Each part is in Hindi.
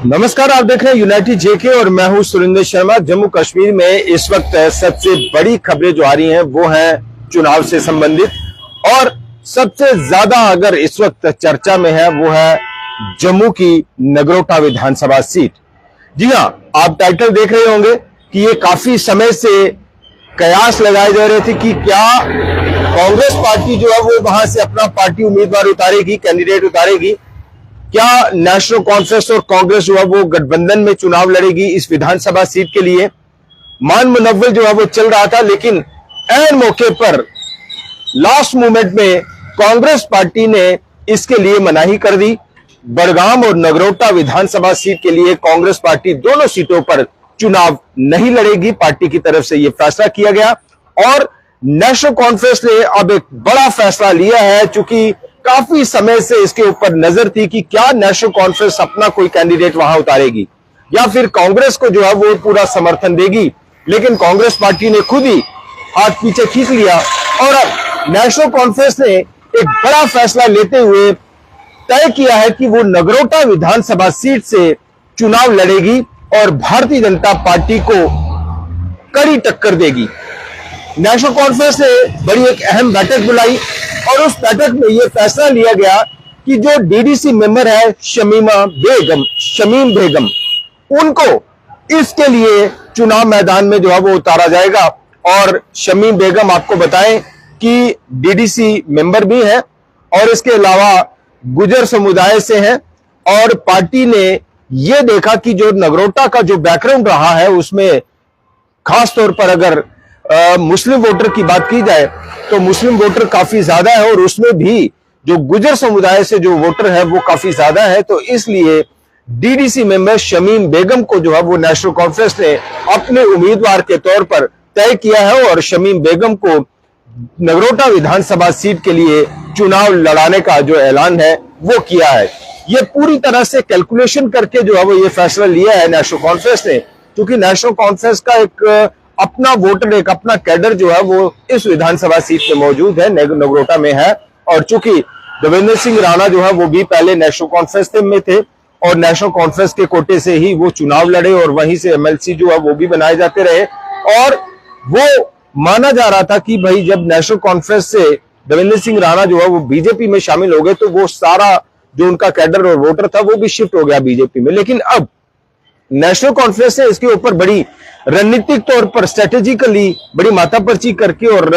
नमस्कार, आप देख रहे हैं यूनाइटेड जेके और मैं हूं सुरेंद्र शर्मा। जम्मू कश्मीर में इस वक्त सबसे बड़ी खबरें जो आ रही हैं वो हैं चुनाव से संबंधित, और सबसे ज्यादा अगर इस वक्त चर्चा में है वो है जम्मू की नगरोटा विधानसभा सीट। जी हां, आप टाइटल देख रहे होंगे कि ये काफी समय से कयास लगाए जा रहे थे कि क्या कांग्रेस पार्टी जो है वो वहां से अपना पार्टी उम्मीदवार उतारेगी, कैंडिडेट उतारेगी, क्या नेशनल कॉन्फ्रेंस और कांग्रेस जो है वो गठबंधन में चुनाव लड़ेगी इस विधानसभा सीट के लिए। मान मुनव्वल जो है वो चल रहा था, लेकिन ऐन मौके पर लास्ट मोमेंट में कांग्रेस पार्टी ने इसके लिए मनाही कर दी। बड़गाम और नगरोटा विधानसभा सीट के लिए कांग्रेस पार्टी दोनों सीटों पर चुनाव नहीं लड़ेगी, पार्टी की तरफ से यह फैसला किया गया। और नेशनल कॉन्फ्रेंस ने अब एक बड़ा फैसला लिया है, चूंकि काफी समय से इसके ऊपर नजर थी कि क्या नेशनल कॉन्फ्रेंस अपना कोई कैंडिडेट वहां उतारेगी या फिर कांग्रेस को जो है वो पूरा समर्थन देगी, लेकिन कांग्रेस पार्टी ने खुद ही हाथ पीछे खींच लिया और अब नेशनल कॉन्फ्रेंस ने एक बड़ा फैसला लेते हुए तय किया है कि वो नगरोटा विधानसभा सीट से चुनाव लड़ेगी और भारतीय जनता पार्टी को कड़ी टक्कर देगी। नेशनल कॉन्फ्रेंस ने बड़ी एक अहम बैठक बुलाई और उस बैठक में यह फैसला लिया गया कि जो डीडीसी मेंबर है शमीम बेगम, उनको इसके लिए चुनाव मैदान में जो है वो उतारा जाएगा। और शमीम बेगम आपको बताएं कि डीडीसी मेंबर भी है और इसके अलावा गुजर समुदाय से हैं, और पार्टी ने यह देखा कि जो नगरोटा का जो बैकग्राउंड रहा है उसमें खास तौर पर अगर मुस्लिम वोटर की बात की जाए तो मुस्लिम वोटर काफी ज्यादा है और उसमें भी जो गुजर समुदाय से जो वोटर है वो काफी ज्यादा है। तो इसलिए डीडीसी मेंबर शमीम बेगम को जो है वो नेशनल कॉन्फ्रेंस ने अपने उम्मीदवार के तौर पर तय किया है और शमीम बेगम को नगरोटा विधानसभा सीट के लिए चुनाव लड़ाने का जो ऐलान है वो किया है। ये पूरी तरह से कैलकुलेशन करके जो है वो ये फैसला लिया है नेशनल कॉन्फ्रेंस ने, क्योंकि नेशनल कॉन्फ्रेंस का एक अपना वोटर, एक अपना कैडर जो है वो इस विधानसभा सीट में मौजूद है, नगरोटा में है। और चूंकि देवेंद्र सिंह राणा जो है वो भी पहले नेशनल कॉन्फ्रेंस में थे और नेशनल कॉन्फ्रेंस के कोटे से ही वो चुनाव लड़े और वहीं से एमएलसी जो है वो भी बनाए जाते रहे। और वो माना जा रहा था कि भाई जब नेशनल कॉन्फ्रेंस से देवेंद्र सिंह राणा जो है वो बीजेपी में शामिल हो गए तो वो सारा जो उनका कैडर और वोटर था वो भी शिफ्ट हो गया बीजेपी में। लेकिन अब नेशनल कॉन्फ्रेंस ने इसके ऊपर बड़ी रणनीतिक तौर पर स्ट्रेटेजिकली बड़ी माथापरची करके और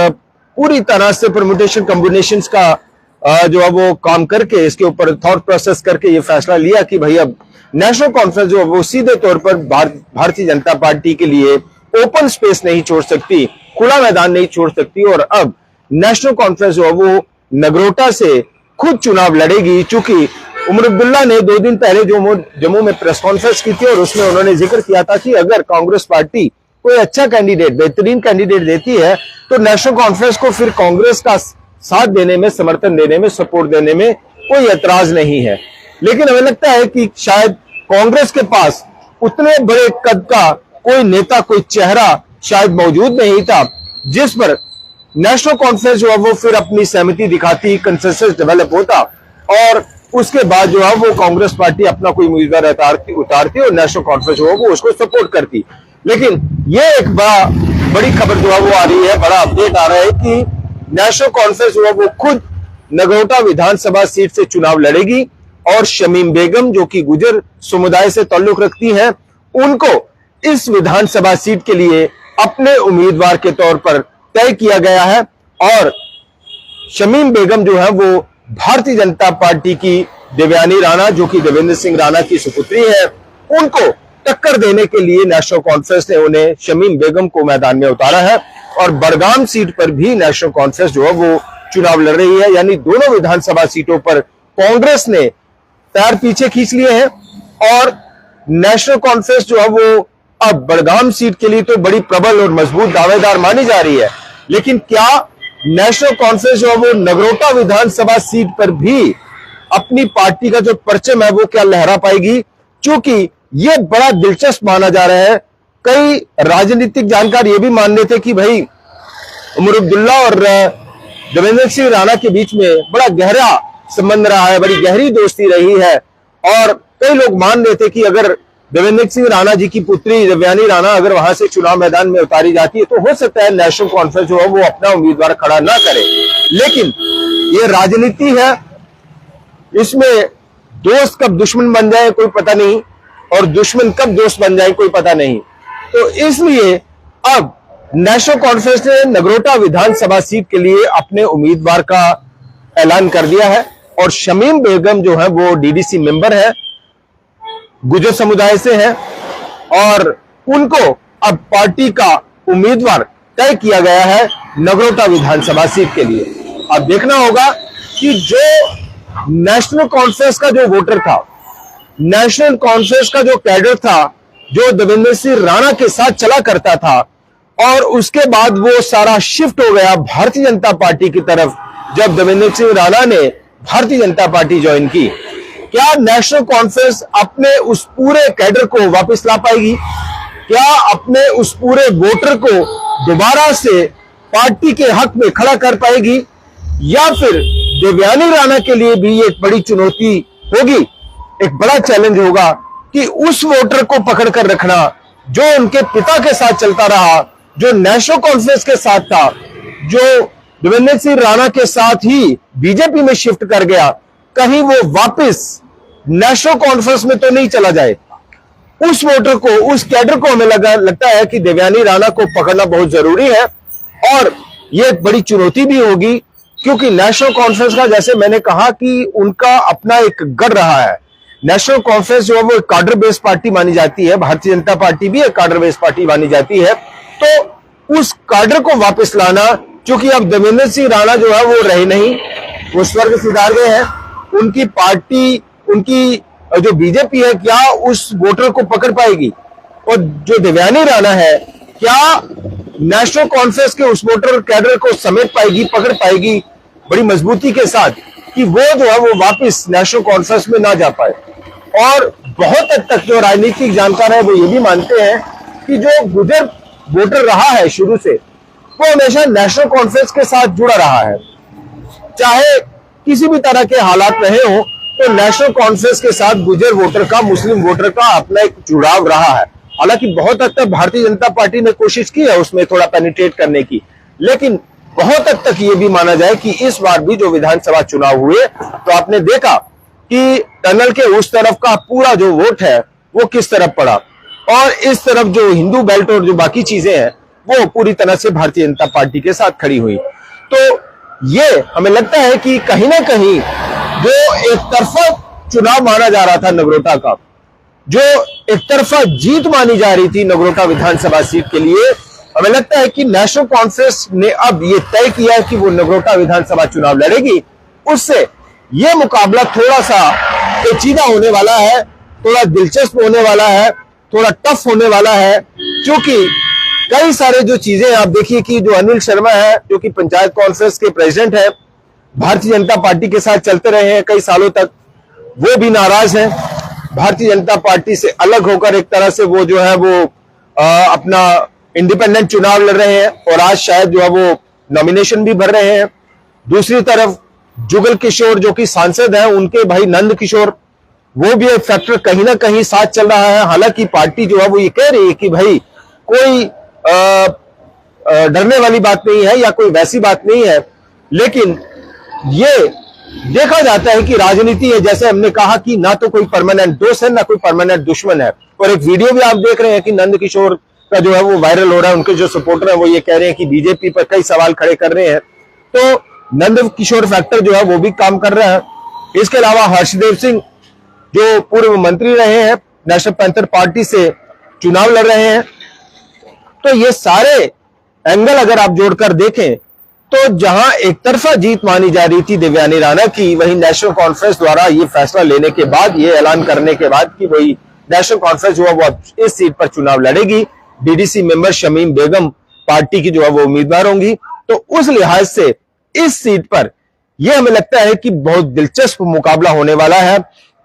पूरी तरह से परम्यूटेशन कॉम्बिनेशंस का जो है वो काम करके इसके ऊपर थॉट प्रोसेस करके ये फैसला लिया कि भाई अब नेशनल कॉन्फ्रेंस जो है वो सीधे तौर पर भारतीय जनता पार्टी के लिए ओपन स्पेस नहीं छोड़ सकती, खुला मैदान नहीं छोड़ सकती, और अब नेशनल कॉन्फ्रेंस जो है वो नगरोटा से खुद चुनाव लड़ेगी। चूंकि उमर अब्दुल्ला ने 2 दिन पहले जम्मू में प्रेस कॉन्फ्रेंस की थी और उसमें उन्होंने जिक्र किया था कि अगर कांग्रेस पार्टी कोई अच्छा कैंडिडेट, बेहतरीन कैंडिडेट देती है तो नेशनल कॉन्फ्रेंस को फिर कांग्रेस का साथ देने में, समर्थन देने में, सपोर्ट देने में कोई एतराज नहीं है। लेकिन हमें लगता है कि शायद कांग्रेस के पास उतने बड़े कद का कोई नेता, कोई चेहरा शायद मौजूद नहीं था जिस पर नेशनल कॉन्फ्रेंस जो है वो फिर अपनी सहमति दिखाती, कंसेंसस डेवलप होता और उसके बाद जो है वो कांग्रेस पार्टी अपना कोई उम्मीदवार उतारती और नेशनल कॉन्फ्रेंस जो है वो उसको सपोर्ट करती। लेकिन ये एक बड़ी खबर जो है वो आ रही है, बड़ा अपडेट आ रहा है कि नेशनल कॉन्फ्रेंस जो है वो खुद नगरोटा विधानसभा सीट से चुनाव लड़ेगी और शमीम बेगम जो कि गुजर समुदाय से ताल्लुक रखती है उनको इस विधानसभा सीट के लिए अपने उम्मीदवार के तौर पर तय किया गया है। और शमीम बेगम जो है वो भारतीय जनता पार्टी की देवयानी राणा जो कि देवेंद्र सिंह राणा की सुपुत्री है, उनको टक्कर देने के लिए नेशनल कॉन्फ्रेंस ने उन्हें शमीम बेगम को मैदान में उतारा है। और बड़गाम सीट पर भी नेशनल कॉन्फ्रेंस जो है वो चुनाव लड़ रही है, यानी दोनों विधानसभा सीटों पर कांग्रेस ने पैर पीछे खींच लिए हैं और नेशनल कॉन्फ्रेंस जो है वो अब बड़गाम सीट के लिए तो बड़ी प्रबल और मजबूत दावेदार मानी जा रही है। लेकिन क्या नेशनल कॉन्फ्रेंस जो है वो नगरोटा विधानसभा सीट पर भी अपनी पार्टी का जो परचम है वो क्या लहरा पाएगी? क्योंकि ये बड़ा दिलचस्प माना जा रहा है। कई राजनीतिक जानकार ये भी मान रहे थे कि भाई उमर अब्दुल्ला और देवेंद्र सिंह राणा के बीच में बड़ा गहरा संबंध रहा है, बड़ी गहरी दोस्ती रही है और कई कई लोग मान रहे थे कि अगर देवेंद्र सिंह राणा जी की पुत्री देवयानी राणा अगर वहां से चुनाव मैदान में उतारी जाती है तो हो सकता है नेशनल कॉन्फ्रेंस जो है वो अपना उम्मीदवार खड़ा ना करे। लेकिन ये राजनीति है, इसमें दोस्त कब दुश्मन बन जाए कोई पता नहीं और दुश्मन कब दोस्त बन जाए कोई पता नहीं। तो इसलिए अब नेशनल कॉन्फ्रेंस ने नगरोटा विधानसभा सीट के लिए अपने उम्मीदवार का ऐलान कर दिया है और शमीम बेगम जो है वो डीडीसी मेंबर है, गुजर समुदाय से है और उनको अब पार्टी का उम्मीदवार तय किया गया है नगरोटा विधानसभा सीट के लिए। अब देखना होगा कि जो नेशनल कॉन्फ्रेंस का जो वोटर था, नेशनल कॉन्फ्रेंस का जो कैडर था, जो देवेंद्र सिंह राणा के साथ चला करता था और उसके बाद वो सारा शिफ्ट हो गया भारतीय जनता पार्टी की तरफ जब देवेंद्र सिंह राणा ने भारतीय जनता पार्टी ज्वाइन की। क्या नेशनल कॉन्फ्रेंस अपने उस पूरे कैडर को वापस ला पाएगी? क्या अपने उस पूरे वोटर को दोबारा से पार्टी के हक में खड़ा कर पाएगी? या फिर देवयानी राणा के लिए भी एक बड़ी चुनौती होगी, एक बड़ा चैलेंज होगा कि उस वोटर को पकड़ कर रखना जो उनके पिता के साथ चलता रहा, जो नेशनल कॉन्फ्रेंस के साथ था, जो देवेंद्र सिंह राणा के साथ ही बीजेपी में शिफ्ट कर गया, कहीं वो वापस नेशनल कॉन्फ्रेंस में तो नहीं चला जाए। उस वोटर को, उस कैडर को हमें लगता है कि देवयानी राणा को पकड़ना बहुत जरूरी है और ये एक बड़ी चुनौती भी होगी क्योंकि नेशनल कॉन्फ्रेंस का, जैसे मैंने कहा कि उनका अपना एक गढ़ रहा है। नेशनल कॉन्फ्रेंस जो है वो एक कार्डर बेस्ड पार्टी मानी जाती है, भारतीय जनता पार्टी भी एक कार्डर बेस्ड पार्टी मानी जाती है। तो उस कार्डर को वापस लाना, क्योंकि अब देवेंद्र सिंह राणा जो है वो रहे नहीं, वो स्वर्ग सिधार गए हैं, उनकी पार्टी, उनकी जो बीजेपी है क्या उस वोटर को पकड़ पाएगी? और जो देवयानी राणा है क्या नेशनल कॉन्फ्रेंस के उस वोटर कैडर को समेट पाएगी, पकड़ पाएगी बड़ी मजबूती के साथ कि वो जो है वो वापस नेशनल कॉन्फ्रेंस में ना जा पाए? और बहुत हद तक जो राजनीतिक जानकार है वो ये भी मानते हैं कि जो गुजर वोटर रहा है शुरू से वो हमेशा नेशनल कॉन्फ्रेंस के साथ जुड़ा रहा है, चाहे किसी भी तरह के हालात रहे हो तो नेशनल कॉन्फ्रेंस के साथ गुजर वोटर का, मुस्लिम वोटर का अपना एक जुड़ाव रहा है। हालांकि बहुत हद तक भारतीय जनता पार्टी ने कोशिश की है उसमें थोड़ा पेनिट्रेट करने की, लेकिन बहुत हद तक ये भी माना जाए कि इस बार भी जो विधानसभा चुनाव हुए तो आपने देखा कि टनल के उस तरफ का पूरा जो वोट है वो किस तरफ पड़ा और इस तरफ जो हिंदू बेल्ट और जो बाकी चीजें हैं वो पूरी तरह से भारतीय जनता पार्टी के साथ खड़ी हुई। तो ये हमें लगता है कि कहीं ना कहीं जो एक तरफा चुनाव माना जा रहा था नगरोटा का, जो एक तरफा जीत मानी जा रही थी नगरोटा विधानसभा सीट के लिए, हमें लगता है कि नेशनल कॉन्फ्रेंस ने अब ये तय किया है कि वो नगरोटा विधानसभा चुनाव लड़ेगी। उससे ये मुकाबला थोड़ा सा पेचीदा होने वाला है, थोड़ा दिलचस्प होने वाला है, थोड़ा टफ होने वाला है, क्योंकि कई सारे जो चीजें आप देखिए कि जो अनिल शर्मा है जो कि पंचायत कॉन्फ्रेंस के प्रेसिडेंट है, भारतीय जनता पार्टी के साथ चलते रहे हैं कई सालों तक, वो भी नाराज हैं भारतीय जनता पार्टी से अलग होकर। एक तरह से वो जो है वो अपना इंडिपेंडेंट चुनाव लड़ रहे हैं और आज शायद जो है वो नॉमिनेशन भी भर रहे हैं। दूसरी तरफ जुगल किशोर जो कि सांसद हैं, उनके भाई नंद किशोर, वो भी एक फैक्टर कहीं ना कहीं साथ चल रहा है। हालांकि पार्टी जो है वो ये कह रही है कि भाई कोई डरने वाली बात नहीं है या कोई वैसी बात नहीं है, लेकिन ये देखा जाता है कि राजनीति है, जैसे हमने कहा कि ना तो कोई परमानेंट दोस्त है ना कोई परमानेंट दुश्मन है। और एक वीडियो भी आप देख रहे हैं कि नंद किशोर का जो है वो वायरल हो रहा है, उनके जो सपोर्टर है वो ये कह रहे हैं कि बीजेपी पर कई सवाल खड़े कर रहे हैं, तो नंद किशोर फैक्टर जो है वो भी काम कर रहा है। इसके अलावा हर्षदेव सिंह जो पूर्व मंत्री रहे हैं, नेशनल पैंथर पार्टी से चुनाव लड़ रहे हैं। तो ये सारे एंगल अगर आप जोड़कर देखें तो जहां एक तरफा जीत मानी जा रही थी देवयानी राणा की, वही नेशनल कॉन्फ्रेंस द्वारा ये फैसला लेने के बाद, ये ऐलान करने के बाद कि वही नेशनल कॉन्फ्रेंस जो है वो इस सीट पर चुनाव लड़ेगी, डीडीसी मेंबर शमीम बेगम पार्टी की जो है वो उम्मीदवार होंगी। तो उस लिहाज से इस सीट पर यह हमें लगता है कि बहुत दिलचस्प मुकाबला होने वाला है,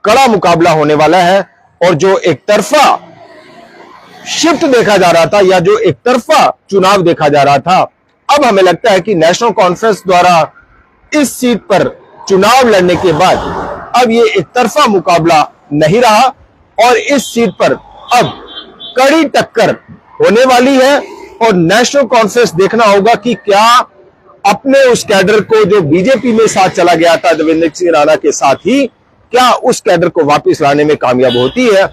कड़ा मुकाबला होने वाला है। और जो एक तरफा शिफ्ट देखा जा रहा था या जो एक तरफा चुनाव देखा जा रहा था, अब हमें लगता है कि नेशनल कॉन्फ्रेंस द्वारा इस सीट पर चुनाव लड़ने के बाद अब ये एक तरफा मुकाबला नहीं रहा और इस सीट पर अब कड़ी टक्कर होने वाली है और नेशनल कॉन्फ्रेंस देखना होगा कि क्या अपने उस कैडर को जो बीजेपी में साथ चला गया था देवेंद्र सिंह राणा के साथ ही, क्या उस कैडर को वापस लाने में कामयाब होती है।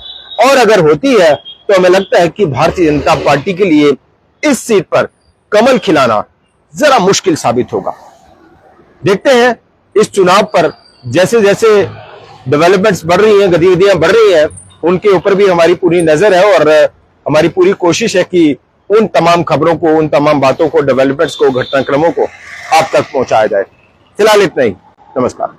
और अगर होती है तो हमें लगता है कि भारतीय जनता पार्टी के लिए इस सीट पर कमल खिलाना जरा मुश्किल साबित होगा। देखते हैं इस चुनाव पर जैसे जैसे डेवलपमेंट्स बढ़ रही हैं, गतिविधियां बढ़ रही हैं, उनके ऊपर भी हमारी पूरी नजर है और हमारी पूरी कोशिश है कि उन तमाम खबरों को, उन तमाम बातों को, डेवलपमेंट्स को, घटनाक्रमों को आप तक पहुंचाया जाए। फिलहाल इतना ही। नमस्कार।